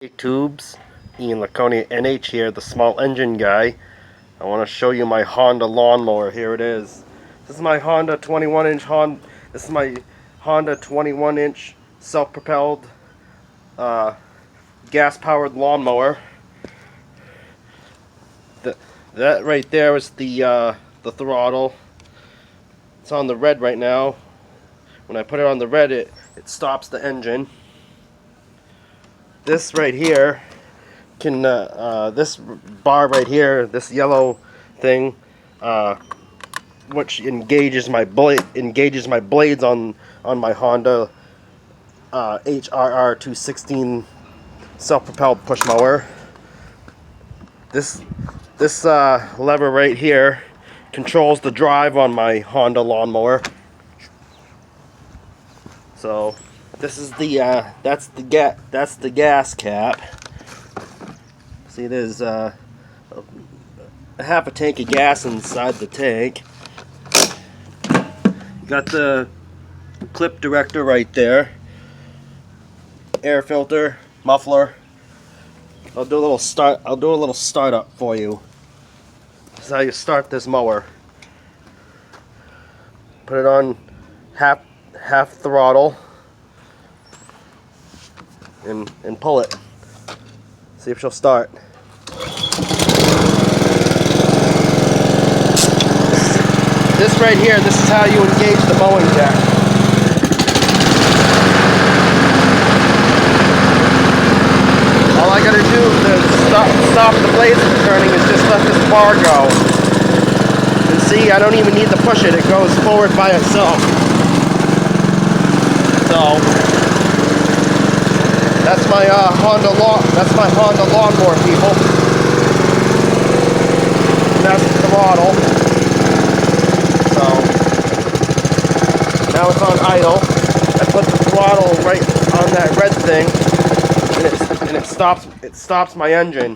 Hey tubes, Ian Laconia NH here, the small engine guy. I want to show you my Honda lawnmower. Here it is. This is my Honda 21-inch Honda. This is my Honda 21-inch self-propelled gas-powered lawnmower. That right there is the throttle. It's on the red right now. When I put it on the red, it stops the engine. This right here can this bar right here, this yellow thing, which engages my blades on my Honda HRR 216 self-propelled push mower. This lever right here controls the drive on my Honda lawnmower. So this is that's the gas cap. See, there's a half a tank of gas inside the tank. Got the clip director right there. Air filter, muffler. I'll do a little startup for you. This is how you start this mower. Put it on half throttle. And pull it. See if she'll start. This right here, this is how you engage the mowing jack. All I gotta do to stop the blades from turning is just let this bar go. And see, I don't even need to push it. It goes forward by itself. So that's my Honda lawnmower, people. And that's the throttle. So now it's on idle. I put the throttle right on that red thing, and it stops my engine.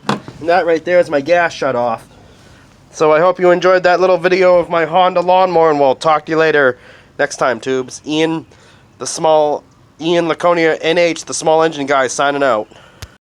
And that right there is my gas shut off. So I hope you enjoyed that little video of my Honda lawnmower, and we'll talk to you later next time, tubes. Ian Laconia NH, the small engine guy, signing out.